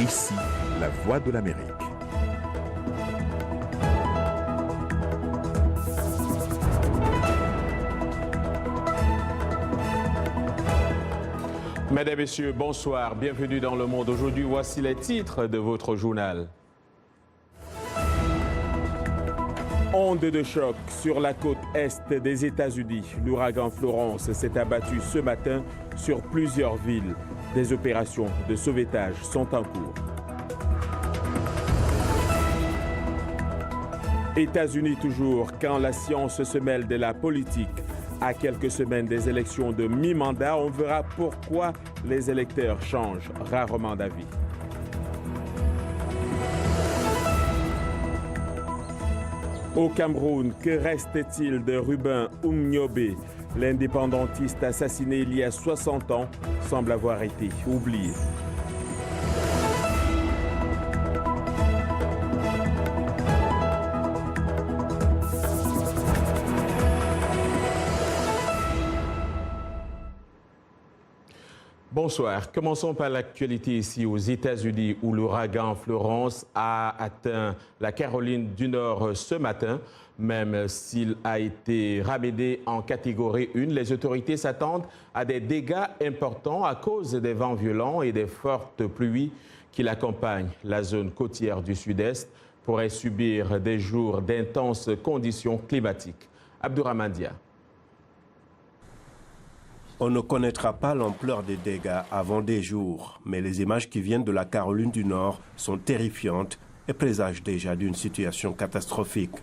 Ici, la voix de l'Amérique. Mesdames, Messieurs, bonsoir. Bienvenue dans Le Monde. Aujourd'hui, voici les titres de votre journal. Onde de choc sur la côte est des États-Unis. L'ouragan Florence s'est abattu ce matin sur plusieurs villes. Des opérations de sauvetage sont en cours. États-Unis toujours, quand la science se mêle de la politique. À quelques semaines des élections de mi-mandat, on verra pourquoi les électeurs changent rarement d'avis. Au Cameroun, que reste-t-il de Ruben Oumniobe? L'indépendantiste assassiné il y a 60 ans semble avoir été oublié. Bonsoir. Commençons par l'actualité ici aux États-Unis où l'ouragan Florence a atteint la Caroline du Nord ce matin. Même s'il a été ramené en catégorie 1, les autorités s'attendent à des dégâts importants à cause des vents violents et des fortes pluies qui l'accompagnent. La zone côtière du sud-est pourrait subir des jours d'intenses conditions climatiques. Abdourahmane Dia. On ne connaîtra pas l'ampleur des dégâts avant des jours, mais les images qui viennent de la Caroline du Nord sont terrifiantes et présagent déjà d'une situation catastrophique.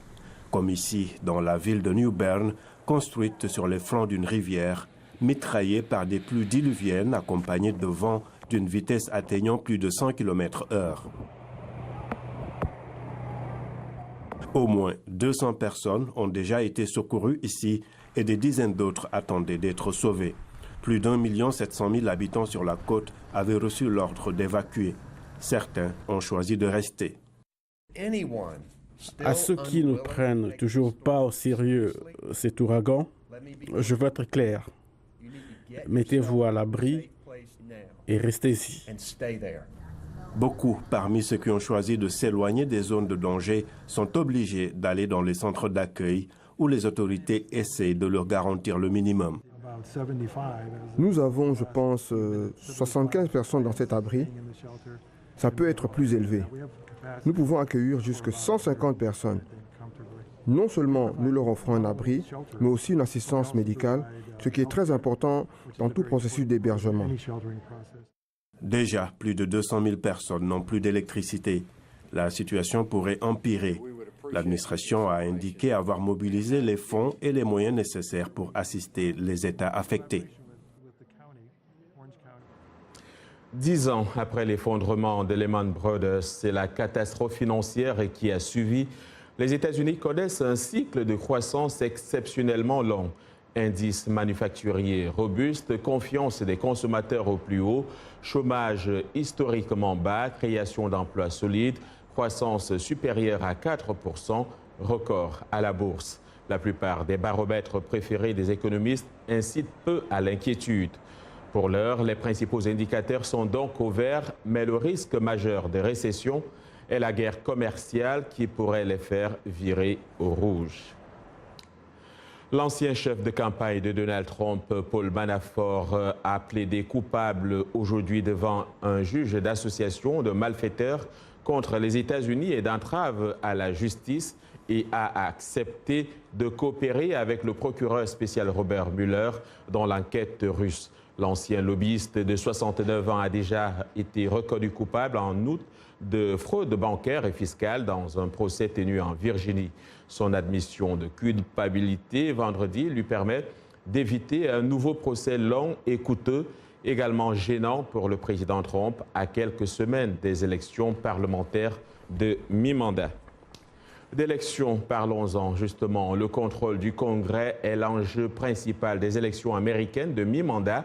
Comme ici, dans la ville de New Bern, construite sur les flancs d'une rivière, mitraillée par des pluies diluviennes accompagnées de vents d'une vitesse atteignant plus de 100 km/h. Au moins 200 personnes ont déjà été secourues ici et des dizaines d'autres attendaient d'être sauvées. Plus d'1 700 000 habitants sur la côte avaient reçu l'ordre d'évacuer. Certains ont choisi de rester. À ceux qui ne prennent toujours pas au sérieux cet ouragan, je veux être clair. Mettez-vous à l'abri et restez ici. Beaucoup parmi ceux qui ont choisi de s'éloigner des zones de danger sont obligés d'aller dans les centres d'accueil où les autorités essayent de leur garantir le minimum. Nous avons, je pense, 75 personnes dans cet abri. Ça peut être plus élevé. Nous pouvons accueillir jusqu'à 150 personnes. Non seulement nous leur offrons un abri, mais aussi une assistance médicale, ce qui est très important dans tout processus d'hébergement. Déjà, plus de 200 000 personnes n'ont plus d'électricité. La situation pourrait empirer. L'administration a indiqué avoir mobilisé les fonds et les moyens nécessaires pour assister les États affectés. 10 ans après l'effondrement de Lehman Brothers, c'est la catastrophe financière qui a suivi. Les États-Unis connaissent un cycle de croissance exceptionnellement long. Indice manufacturier robuste, confiance des consommateurs au plus haut, chômage historiquement bas, création d'emplois solides, croissance supérieure à 4%, record à la bourse. La plupart des baromètres préférés des économistes incitent peu à l'inquiétude. Pour l'heure, les principaux indicateurs sont donc au vert, mais le risque majeur de récession est la guerre commerciale qui pourrait les faire virer au rouge. L'ancien chef de campagne de Donald Trump, Paul Manafort, a plaidé coupable aujourd'hui devant un juge d'association de malfaiteurs contre les États-Unis et d'entrave à la justice et a accepté de coopérer avec le procureur spécial Robert Mueller dans l'enquête russe. L'ancien lobbyiste de 69 ans a déjà été reconnu coupable en août de fraude bancaire et fiscale dans un procès tenu en Virginie. Son admission de culpabilité vendredi lui permet d'éviter un nouveau procès long et coûteux, également gênant pour le président Trump à quelques semaines des élections parlementaires de mi-mandat. D'élections, parlons-en justement. Le contrôle du Congrès est l'enjeu principal des élections américaines de mi-mandat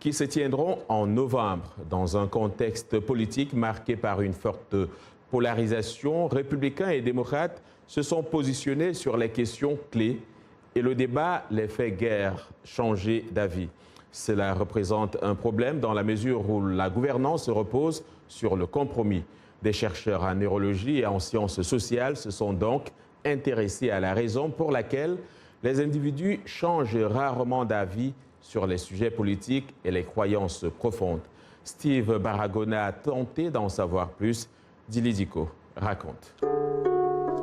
qui se tiendront en novembre. Dans un contexte politique marqué par une forte polarisation, républicains et démocrates se sont positionnés sur les questions clés et le débat les fait guère changer d'avis. Cela représente un problème dans la mesure où la gouvernance repose sur le compromis. Des chercheurs en neurologie et en sciences sociales se sont donc intéressés à la raison pour laquelle les individus changent rarement d'avis sur les sujets politiques et les croyances profondes. Steve Baragona a tenté d'en savoir plus. Dilidico raconte.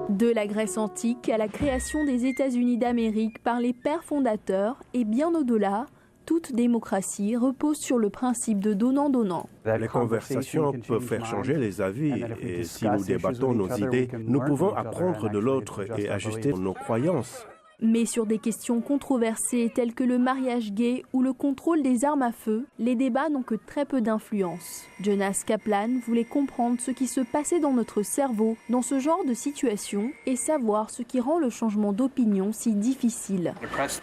De la Grèce antique à la création des États-Unis d'Amérique par les pères fondateurs et bien au-delà, toute démocratie repose sur le principe de donnant-donnant. Les conversations peuvent faire changer les avis et si nous débattons nos idées, nous pouvons apprendre de l'autre et ajuster nos croyances. Mais sur des questions controversées telles que le mariage gay ou le contrôle des armes à feu, les débats n'ont que très peu d'influence. Jonas Kaplan voulait comprendre ce qui se passait dans notre cerveau dans ce genre de situation et savoir ce qui rend le changement d'opinion si difficile.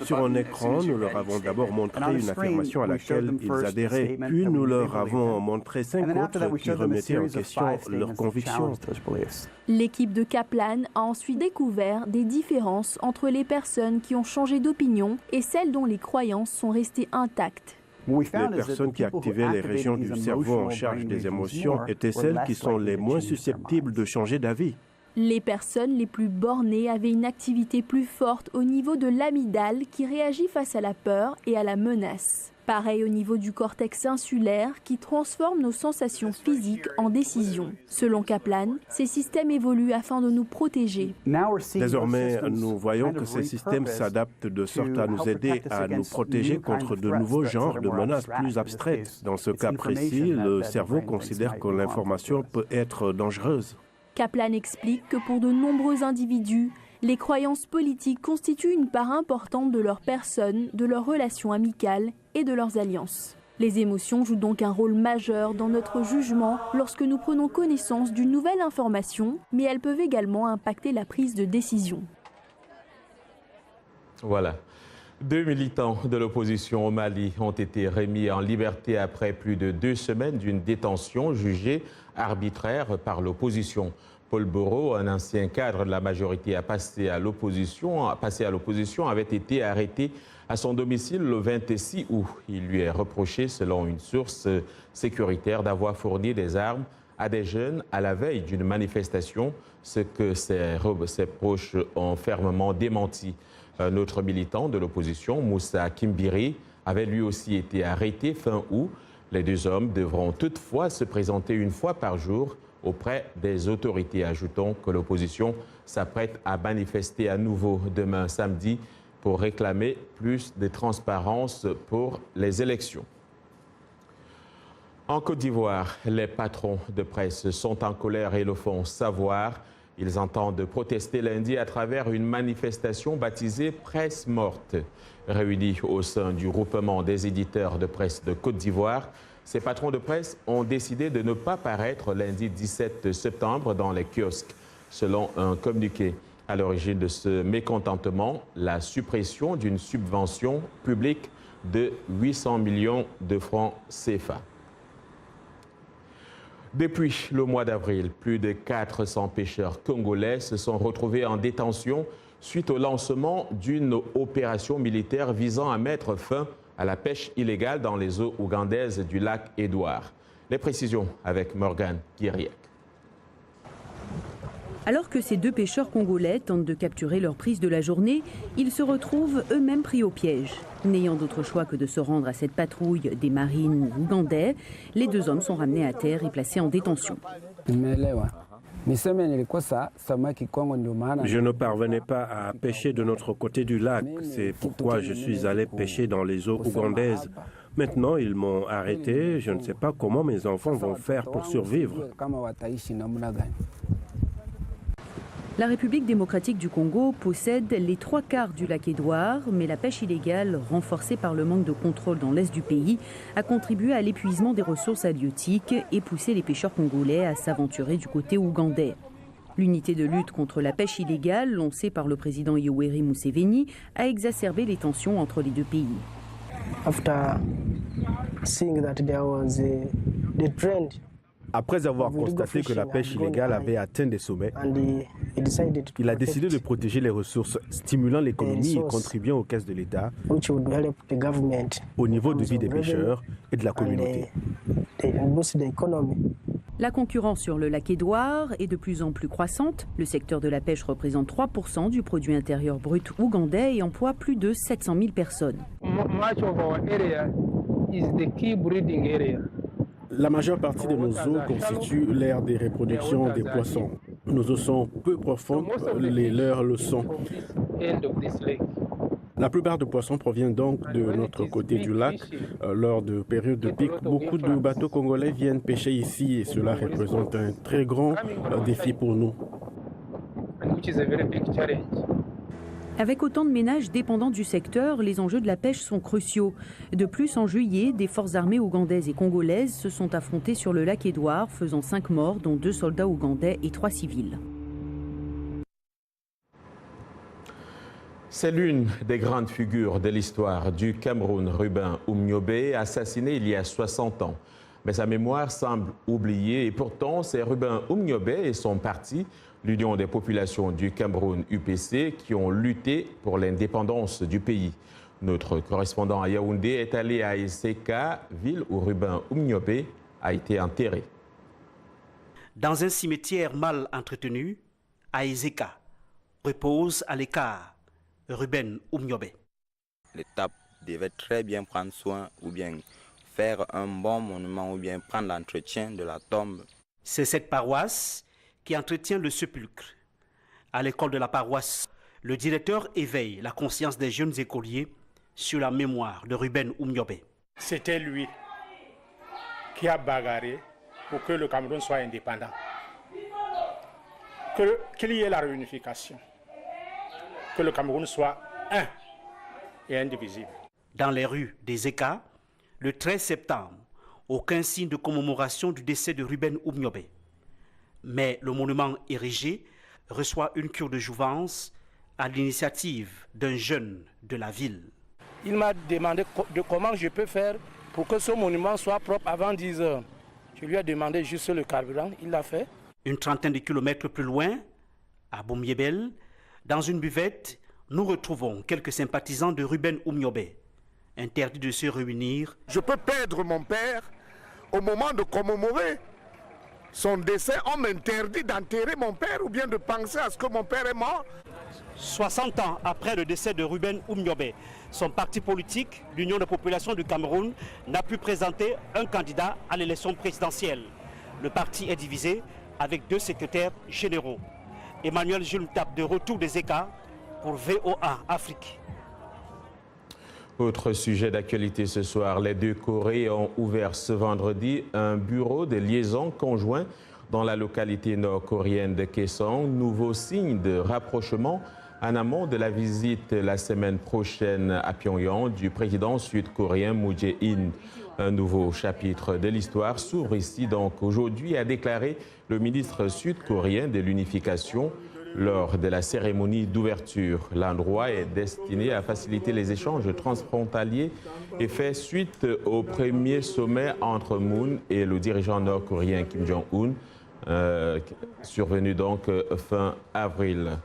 Sur un écran, nous leur avons d'abord montré une affirmation à laquelle ils adhéraient, puis nous leur avons montré 5 autres qui remettaient en question leurs convictions. L'équipe de Kaplan a ensuite découvert des différences entre les personnes qui ont changé d'opinion et celles dont les croyances sont restées intactes. Les personnes qui activaient les régions du cerveau en charge des émotions étaient celles qui sont les moins susceptibles de changer d'avis. Les personnes les plus bornées avaient une activité plus forte au niveau de l'amygdale qui réagit face à la peur et à la menace. Pareil au niveau du cortex insulaire qui transforme nos sensations physiques en décisions. Selon Kaplan, ces systèmes évoluent afin de nous protéger. Désormais, nous voyons que ces systèmes s'adaptent de sorte à nous aider à nous protéger contre de nouveaux genres de menaces plus abstraites. Dans ce cas précis, le cerveau considère que l'information peut être dangereuse. Kaplan explique que pour de nombreux individus, les croyances politiques constituent une part importante de leur personne, de leurs relations amicales et de leurs alliances. Les émotions jouent donc un rôle majeur dans notre jugement lorsque nous prenons connaissance d'une nouvelle information, mais elles peuvent également impacter la prise de décision. Voilà. 2 militants de l'opposition au Mali ont été remis en liberté après plus de 2 semaines d'une détention jugée arbitraire par l'opposition. Paul Boro, un ancien cadre de la majorité passé à l'opposition, avait été arrêté à son domicile le 26 août. Il lui est reproché, selon une source sécuritaire, d'avoir fourni des armes à des jeunes à la veille d'une manifestation, ce que ses proches ont fermement démenti. Un autre militant de l'opposition, Moussa Kimbiri, avait lui aussi été arrêté fin août. Les 2 hommes devront toutefois se présenter 1 fois par jour auprès des autorités. Ajoutons que l'opposition s'apprête à manifester à nouveau demain samedi pour réclamer plus de transparence pour les élections. En Côte d'Ivoire, les patrons de presse sont en colère et le font savoir. Ils entendent protester lundi à travers une manifestation baptisée Presse morte. Réunis au sein du groupement des éditeurs de presse de Côte d'Ivoire, ces patrons de presse ont décidé de ne pas paraître lundi 17 septembre dans les kiosques, selon un communiqué. À l'origine de ce mécontentement, la suppression d'une subvention publique de 800 millions de francs CFA. Depuis le mois d'avril, plus de 400 pêcheurs congolais se sont retrouvés en détention suite au lancement d'une opération militaire visant à mettre fin à la pêche illégale dans les eaux ougandaises du lac Édouard. Les précisions avec Morgane Guiriec. Alors que ces 2 pêcheurs congolais tentent de capturer leur prise de la journée, ils se retrouvent eux-mêmes pris au piège. N'ayant d'autre choix que de se rendre à cette patrouille des marines ougandais, les 2 hommes sont ramenés à terre et placés en détention. Je ne parvenais pas à pêcher de notre côté du lac. C'est pourquoi je suis allé pêcher dans les eaux ougandaises. Maintenant, ils m'ont arrêté. Je ne sais pas comment mes enfants vont faire pour survivre. La République démocratique du Congo possède les 3/4 du lac Édouard, mais la pêche illégale, renforcée par le manque de contrôle dans l'est du pays, a contribué à l'épuisement des ressources halieutiques et poussé les pêcheurs congolais à s'aventurer du côté ougandais. L'unité de lutte contre la pêche illégale, lancée par le président Yoweri Museveni, a exacerbé les tensions entre les 2 pays. Après avoir constaté que la pêche illégale avait atteint des sommets, il a décidé de protéger les ressources, stimulant l'économie et contribuant aux caisses de l'État, au niveau de vie des pêcheurs et de la communauté. La concurrence sur le lac Édouard est de plus en plus croissante. Le secteur de la pêche représente 3% du produit intérieur brut ougandais et emploie plus de 700 000 personnes. La majeure partie de nos eaux constitue l'aire de reproduction des poissons. Nos eaux sont peu profondes, les leurs le sont. La plupart des poissons proviennent donc de notre côté du lac. Lors de périodes de pic, beaucoup de bateaux congolais viennent pêcher ici et cela représente un très grand défi pour nous. Avec autant de ménages dépendants du secteur, les enjeux de la pêche sont cruciaux. De plus, en juillet, des forces armées ougandaises et congolaises se sont affrontées sur le lac Édouard, faisant 5 morts, dont 2 soldats ougandais et 3 civils. C'est l'une des grandes figures de l'histoire du Cameroun, Ruben Oumniobé, assassiné il y a 60 ans. Mais sa mémoire semble oubliée et pourtant c'est Ruben Oumniobé et son parti, l'Union des populations du Cameroun UPC, qui ont lutté pour l'indépendance du pays. Notre correspondant à Yaoundé est allé à Eseka, ville où Ruben Oumniobé a été enterré. Dans un cimetière mal entretenu, à Eseka, repose à l'écart Ruben Oumniobé. L'État devait très bien prendre soin ou bien faire un bon monument ou bien prendre l'entretien de la tombe. C'est cette paroisse qui entretient le sépulcre. À l'école de la paroisse, le directeur éveille la conscience des jeunes écoliers sur la mémoire de Ruben Oumniobé. C'était lui qui a bagarré pour que le Cameroun soit indépendant. Qu'il y ait la réunification. Que le Cameroun soit un et indivisible. Dans les rues des Eka, le 13 septembre, aucun signe de commémoration du décès de Ruben Oumniobé. Mais le monument érigé reçoit une cure de jouvence à l'initiative d'un jeune de la ville. Il m'a demandé de comment je peux faire pour que ce monument soit propre avant 10 heures. Je lui ai demandé juste le carburant, il l'a fait. Une trentaine de kilomètres plus loin, à Bomiébel, dans une buvette, nous retrouvons quelques sympathisants de Ruben Oumniobé, interdits de se réunir. Je peux perdre mon père au moment de commémorer son décès. On m'interdit d'enterrer mon père ou bien de penser à ce que mon père est mort. 60 ans après le décès de Ruben Oumniobé, son parti politique, l'Union des populations du Cameroun, n'a pu présenter un candidat à l'élection présidentielle. Le parti est divisé avec 2 secrétaires généraux. Emmanuel Jules Tape de retour des Eka pour VOA Afrique. Autre sujet d'actualité ce soir, les 2 Corées ont ouvert ce vendredi un bureau de liaison conjoint dans la localité nord-coréenne de Kaesong, nouveau signe de rapprochement en amont de la visite la semaine prochaine à Pyongyang du président sud-coréen Moon Jae-in. Un nouveau chapitre de l'histoire s'ouvre ici donc aujourd'hui, a déclaré le ministre sud-coréen de l'unification lors de la cérémonie d'ouverture. L'endroit est destiné à faciliter les échanges transfrontaliers et fait suite au premier sommet entre Moon et le dirigeant nord-coréen Kim Jong-un, survenu donc fin avril.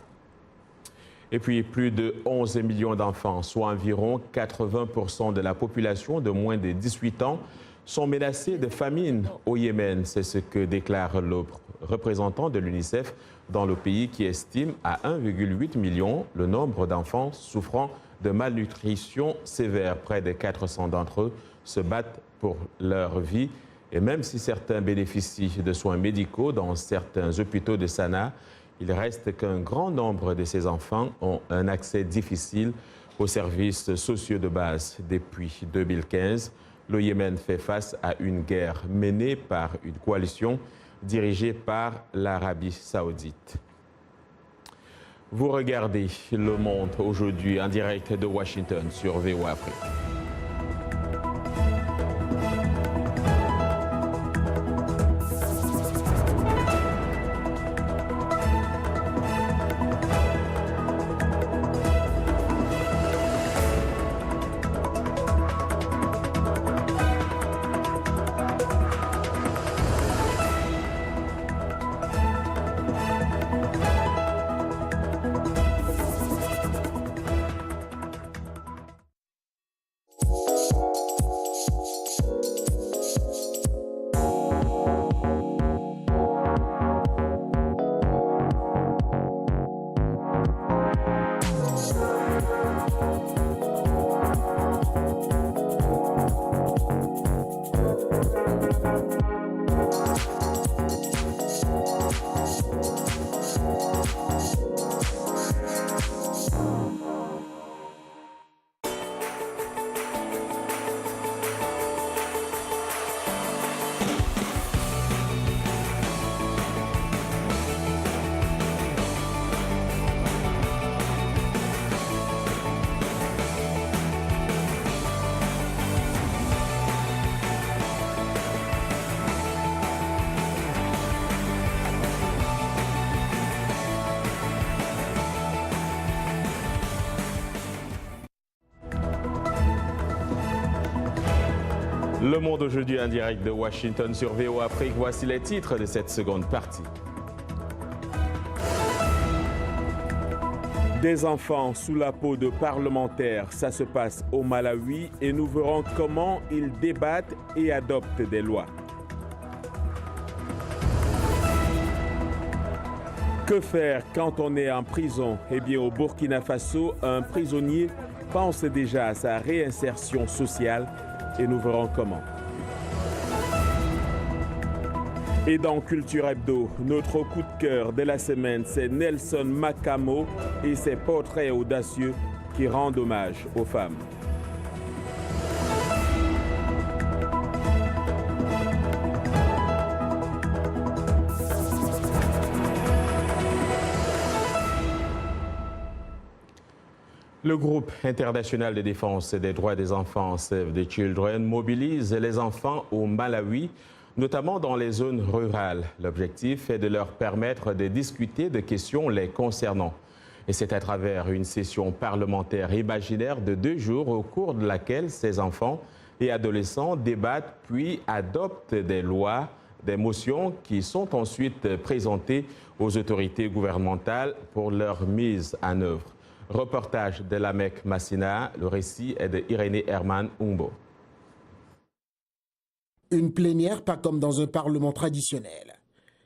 Et puis, plus de 11 millions d'enfants, soit environ 80% de la population de moins de 18 ans, sont menacés de famine au Yémen. C'est ce que déclare le représentant de l'UNICEF dans le pays qui estime à 1,8 million le nombre d'enfants souffrant de malnutrition sévère. Près de 400 d'entre eux se battent pour leur vie. Et même si certains bénéficient de soins médicaux dans certains hôpitaux de Sanaa, il reste qu'un grand nombre de ces enfants ont un accès difficile aux services sociaux de base. Depuis 2015, le Yémen fait face à une guerre menée par une coalition dirigée par l'Arabie saoudite. Vous regardez Le Monde aujourd'hui en direct de Washington sur VOA Afrique. Le Monde aujourd'hui en direct de Washington sur VOA Afrique. Voici les titres de cette seconde partie. Des enfants sous la peau de parlementaires, ça se passe au Malawi et nous verrons comment ils débattent et adoptent des lois. Que faire quand on est en prison? Eh bien, au Burkina Faso, un prisonnier pense déjà à sa réinsertion sociale et nous verrons comment. Et dans Culture Hebdo, notre coup de cœur de la semaine, c'est Nelson Makamo et ses portraits audacieux qui rendent hommage aux femmes. Le groupe international de défense des droits des enfants, Save the Children, mobilise les enfants au Malawi, notamment dans les zones rurales. L'objectif est de leur permettre de discuter de questions les concernant. Et c'est à travers une session parlementaire imaginaire de 2 jours au cours de laquelle ces enfants et adolescents débattent puis adoptent des lois, des motions qui sont ensuite présentées aux autorités gouvernementales pour leur mise en œuvre. Reportage de Lamek Massina, le récit est de Irénée Herman Umbo. Une plénière pas comme dans un parlement traditionnel.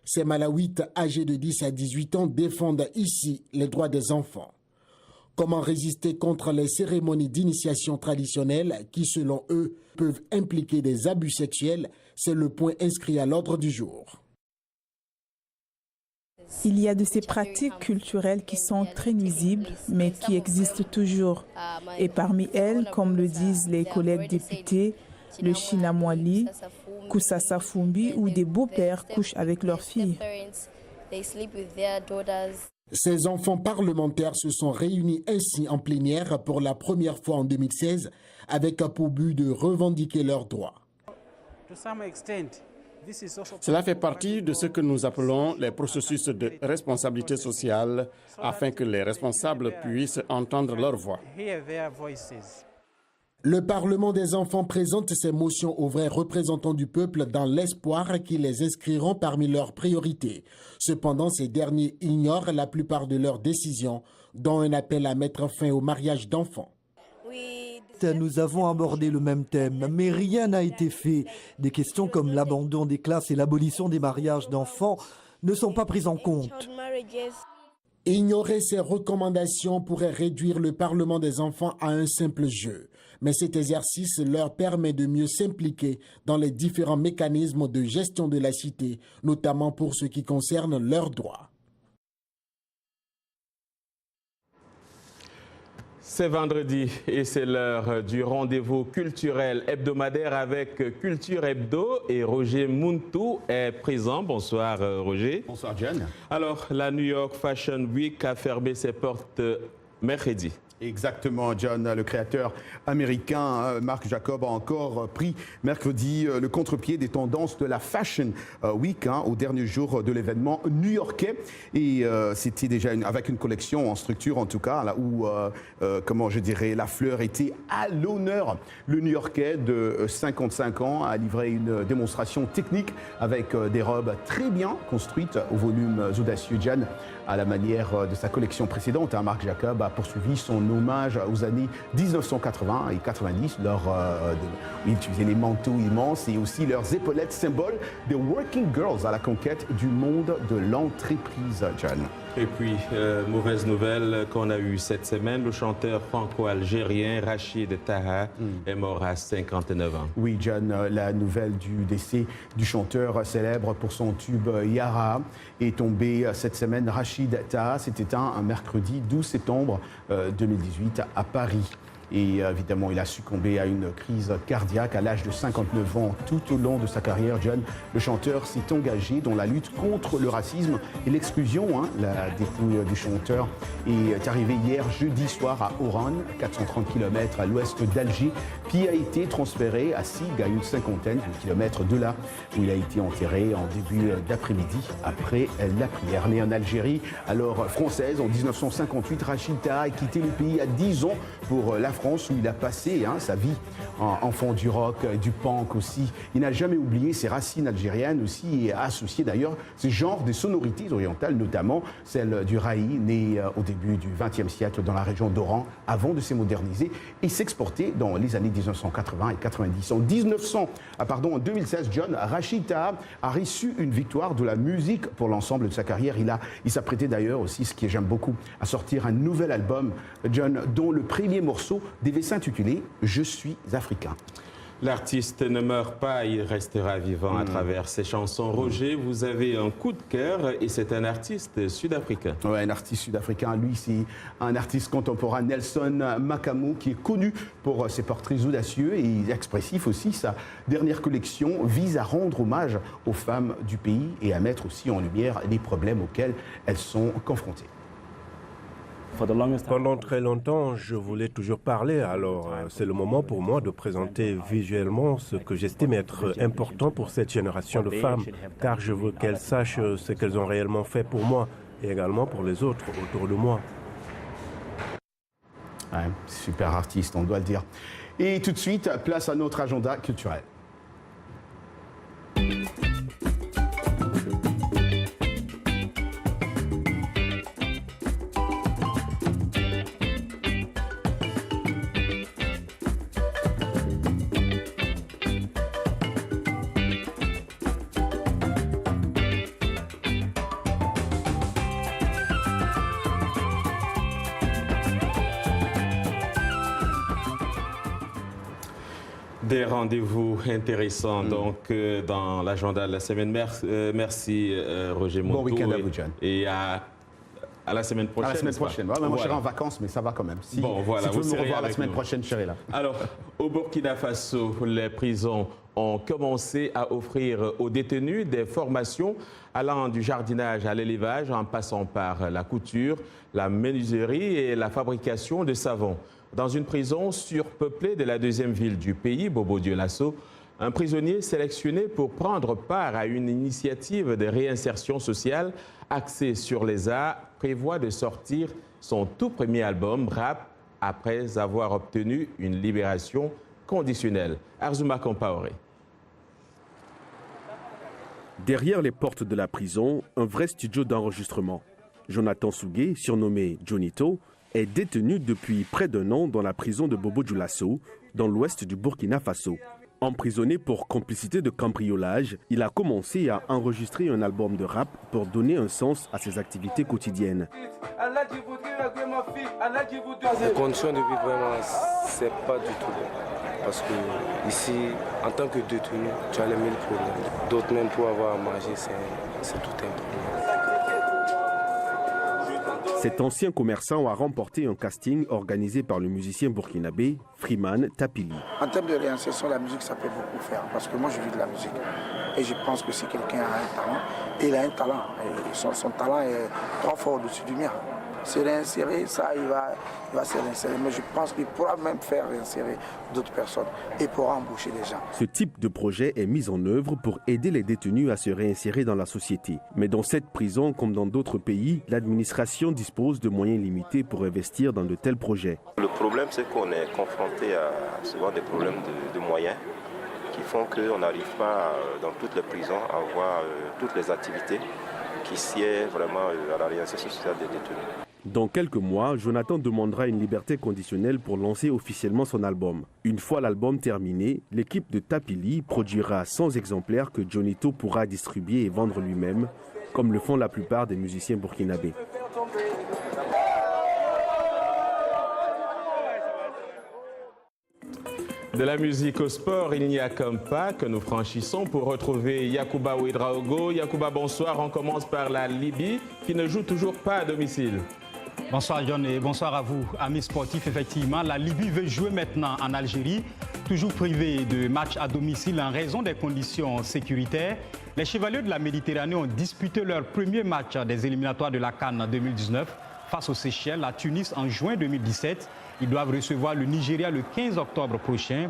Ces Malawites âgés de 10 à 18 ans défendent ici les droits des enfants. Comment résister contre les cérémonies d'initiation traditionnelles qui, selon eux, peuvent impliquer des abus sexuels? C'est le point inscrit à l'ordre du jour. Il y a de ces pratiques culturelles qui sont très nuisibles, mais qui existent toujours. Et parmi elles, comme le disent les collègues députés, le Chinamwali, Kusasa Fumbi, où des beaux-pères couchent avec leurs filles. Ces enfants parlementaires se sont réunis ainsi en plénière pour la première fois en 2016, avec pour but de revendiquer leurs droits. Cela fait partie de ce que nous appelons les processus de responsabilité sociale, afin que les responsables puissent entendre leur voix. Le Parlement des enfants présente ces motions aux vrais représentants du peuple dans l'espoir qu'ils les inscriront parmi leurs priorités. Cependant, ces derniers ignorent la plupart de leurs décisions, dont un appel à mettre fin au mariage d'enfants. Nous avons abordé le même thème, mais rien n'a été fait. Des questions comme l'abandon des classes et l'abolition des mariages d'enfants ne sont pas prises en compte. Ignorer ces recommandations pourrait réduire le Parlement des enfants à un simple jeu. Mais cet exercice leur permet de mieux s'impliquer dans les différents mécanismes de gestion de la cité, notamment pour ce qui concerne leurs droits. C'est vendredi et c'est l'heure du rendez-vous culturel hebdomadaire avec Culture Hebdo et Roger Muntu est présent. Bonsoir Roger. Bonsoir John. Alors, la New York Fashion Week a fermé ses portes mercredi. Exactement, John. Le créateur américain Marc Jacob a encore pris mercredi le contre-pied des tendances de la Fashion Week au dernier jour de l'événement new-yorkais. Et c'était déjà avec une collection en structure, en tout cas, là où, comment je dirais, la fleur était à l'honneur. Le new-yorkais de 55 ans a livré une démonstration technique avec des robes très bien construites aux volumes audacieux, John. À la manière de sa collection précédente, Marc Jacob a poursuivi son hommage aux années 1980 et 90. Il utilisait les manteaux immenses et aussi leurs épaulettes, symboles des working girls à la conquête du monde de l'entreprise, John. Et puis, mauvaise nouvelle qu'on a eue cette semaine, le chanteur franco-algérien Rachid Taha est mort à 59 ans. Oui, John, la nouvelle du décès du chanteur célèbre pour son tube Yara est tombée cette semaine. Rachid Taha s'est éteint un mercredi 12 septembre 2018 à Paris. Et évidemment, il a succombé à une crise cardiaque à l'âge de 59 ans. Tout au long de sa carrière, John, le chanteur s'est engagé dans la lutte contre le racisme et l'exclusion. La dépouille du chanteur est arrivée hier jeudi soir à Oran, 430 km à l'ouest d'Alger, puis a été transféré à Sig, à une cinquantaine de kilomètres de là, où il a été enterré en début d'après-midi après la prière. Né en Algérie, alors française, en 1958, Rachid Taha a quitté le pays à 10 ans pour l'Afrique France où il a passé sa vie, enfant du rock, du punk aussi. Il n'a jamais oublié ses racines algériennes aussi et a associé d'ailleurs ces genres des sonorités orientales, notamment celle du raï, né au début du XXe siècle dans la région d'Oran, avant de se moderniser et s'exporter dans les années 1980 et 90. En 2016, John Rachid Taha a reçu une victoire de la musique pour l'ensemble de sa carrière. Il s'apprêtait d'ailleurs aussi, ce que j'aime beaucoup, à sortir un nouvel album, John, dont le premier morceau devait s'intituler « Je suis africain ». L'artiste ne meurt pas, il restera vivant à travers ses chansons. Roger, vous avez un coup de cœur et c'est un artiste sud-africain. Oui, un artiste sud-africain. Lui, c'est un artiste contemporain, Nelson Makamu, qui est connu pour ses portraits audacieux et expressifs aussi. Sa dernière collection vise à rendre hommage aux femmes du pays et à mettre aussi en lumière les problèmes auxquels elles sont confrontées. Pendant très longtemps, je voulais toujours parler, alors c'est le moment pour moi de présenter visuellement ce que j'estime être important pour cette génération de femmes, car je veux qu'elles sachent ce qu'elles ont réellement fait pour moi et également pour les autres autour de moi. Ouais, super artiste, on doit le dire. Et tout de suite, place à notre agenda culturel. Des rendez-vous intéressants donc dans l'agenda de la semaine. Merci Roger Montou. Bon week-end à vous, John. Et à la semaine prochaine. À la semaine prochaine. Ouais, moi, je serai en vacances, mais ça va quand même. Si, bon, voilà, si tu veux me revoir la semaine prochaine, je serai là. Alors, au Burkina Faso, les prisons ont commencé à offrir aux détenus des formations allant du jardinage à l'élevage, en passant par la couture, la menuiserie et la fabrication de savon. Dans une prison surpeuplée de la deuxième ville du pays, Bobo-Dioulasso, un prisonnier sélectionné pour prendre part à une initiative de réinsertion sociale axée sur les arts prévoit de sortir son tout premier album, Rap, après avoir obtenu une libération conditionnelle. Arzuma Compaoré. Derrière les portes de la prison, un vrai studio d'enregistrement. Jonathan Sougué, surnommé Jonito, est détenu depuis près d'un an dans la prison de Bobo-Dioulasso, dans l'ouest du Burkina Faso. Emprisonné pour complicité de cambriolage, il a commencé à enregistrer un album de rap pour donner un sens à ses activités quotidiennes. Les conditions de vie, vraiment, c'est pas du tout bon. Parce que ici, en tant que détenu, tu as les 1000 problèmes. D'autres même pour avoir à manger, c'est tout un problème. Cet ancien commerçant a remporté un casting organisé par le musicien burkinabé Freeman Tapili. En termes de réinsertion, la musique, ça peut beaucoup faire. Parce que moi, je vis de la musique. Et je pense que si quelqu'un a un talent, il a un talent. Et son talent est 3 fois au-dessus du mien. Se réinsérer, ça, il va se réinsérer. Mais je pense qu'il pourra même faire réinsérer d'autres personnes et pourra embaucher des gens. Ce type de projet est mis en œuvre pour aider les détenus à se réinsérer dans la société. Mais dans cette prison, comme dans d'autres pays, l'administration dispose de moyens limités pour investir dans de tels projets. Le problème, c'est qu'on est confronté à souvent des problèmes de moyens qui font qu'on n'arrive pas, dans toutes les prisons, à avoir toutes les activités qui sied vraiment à la réinsertion sociale des détenus. Dans quelques mois, Jonathan demandera une liberté conditionnelle pour lancer officiellement son album. Une fois l'album terminé, l'équipe de Tapili produira 100 exemplaires que Jonito pourra distribuer et vendre lui-même, comme le font la plupart des musiciens burkinabés. De la musique au sport, il n'y a qu'un pas que nous franchissons pour retrouver Yacouba Ouedraogo. Yacouba, bonsoir. On commence par la Libye qui ne joue toujours pas à domicile. Bonsoir John et bonsoir à vous, amis sportifs. Effectivement, la Libye veut jouer maintenant en Algérie, toujours privée de matchs à domicile en raison des conditions sécuritaires. Les Chevaliers de la Méditerranée ont disputé leur premier match des éliminatoires de la CAN 2019 face aux Seychelles à Tunis en juin 2017. Ils doivent recevoir le Nigeria le 15 octobre prochain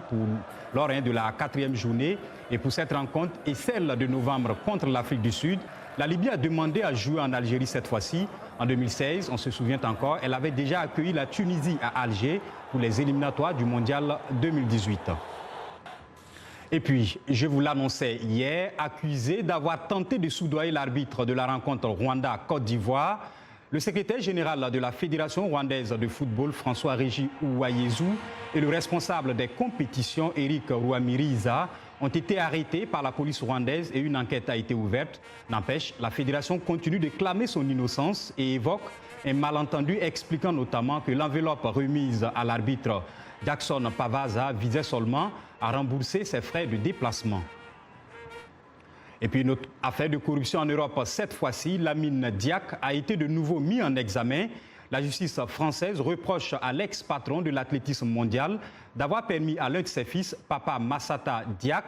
lors de la 4e journée. Et pour cette rencontre et celle de novembre contre l'Afrique du Sud, La Libye a demandé à jouer en Algérie cette fois-ci. En 2016, on se souvient encore, elle avait déjà accueilli la Tunisie à Alger pour les éliminatoires du Mondial 2018. Et puis, je vous l'annonçais hier, accusé d'avoir tenté de soudoyer l'arbitre de la rencontre Rwanda-Côte d'Ivoire, le secrétaire général de la Fédération rwandaise de football, François-Régis Uwayezu, et le responsable des compétitions, Eric Rouamiriza, ont été arrêtés par la police rwandaise et une enquête a été ouverte. N'empêche, la fédération continue de clamer son innocence et évoque un malentendu expliquant notamment que l'enveloppe remise à l'arbitre Jackson Pavaza visait seulement à rembourser ses frais de déplacement. Et puis une autre affaire de corruption en Europe, cette fois-ci, Lamine Diack a été de nouveau mis en examen. La justice française reproche à l'ex-patron de l'athlétisme mondial d'avoir permis à l'un de ses fils, Papa Massata Diack,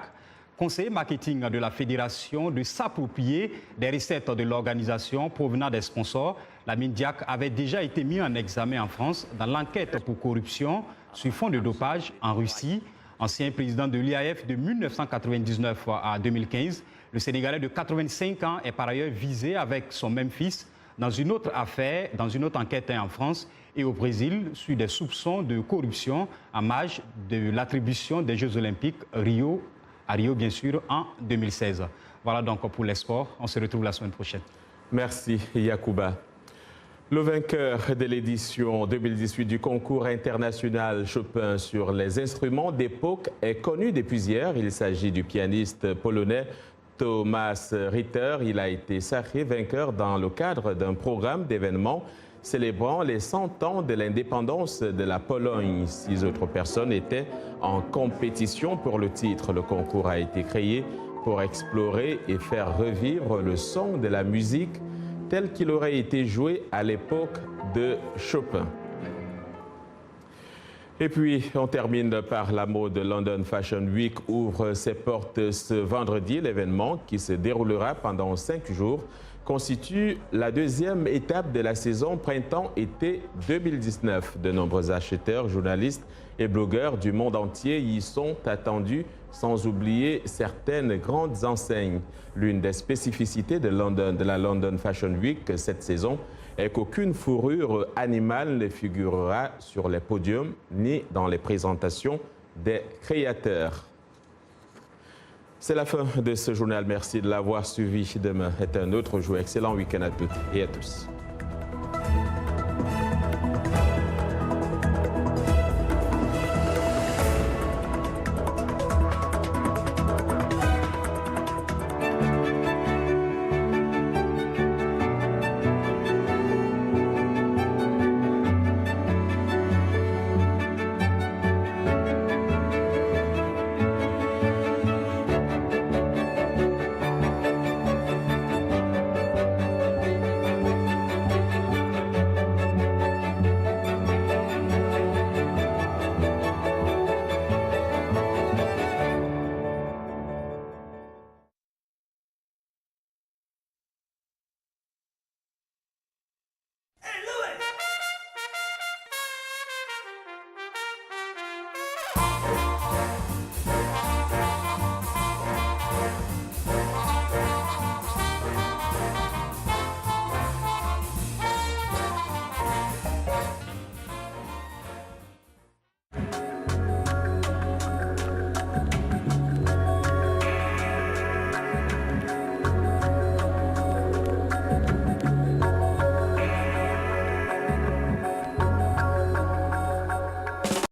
conseiller marketing de la fédération, de s'approprier des recettes de l'organisation provenant des sponsors. Lamine Diack avait déjà été mis en examen en France dans l'enquête pour corruption sur fond de dopage en Russie. Ancien président de l'IAF de 1999 à 2015, le Sénégalais de 85 ans est par ailleurs visé avec son même fils dans une autre affaire, dans une autre enquête en France et au Brésil sur des soupçons de corruption en marge de l'attribution des Jeux Olympiques à Rio bien sûr, en 2016. Voilà donc pour les sports. On se retrouve la semaine prochaine. Merci Yacouba. Le vainqueur de l'édition 2018 du concours international Chopin sur les instruments d'époque est connu depuis hier. Il s'agit du pianiste polonais Thomas Ritter. Il a été sacré vainqueur dans le cadre d'un programme d'événements célébrant les 100 ans de l'indépendance de la Pologne. 6 autres personnes étaient en compétition pour le titre. Le concours a été créé pour explorer et faire revivre le son de la musique tel qu'il aurait été joué à l'époque de Chopin. Et puis, on termine par la mode. London Fashion Week ouvre ses portes ce vendredi. L'événement, qui se déroulera pendant 5 jours, constitue la deuxième étape de la saison printemps-été 2019. De nombreux acheteurs, journalistes et blogueurs du monde entier y sont attendus, sans oublier certaines grandes enseignes. L'une des spécificités de la London Fashion Week cette saison est qu'aucune fourrure animale ne figurera sur les podiums ni dans les présentations des créateurs. C'est la fin de ce journal. Merci de l'avoir suivi. Demain est un autre jour. Excellent week-end à toutes et à tous.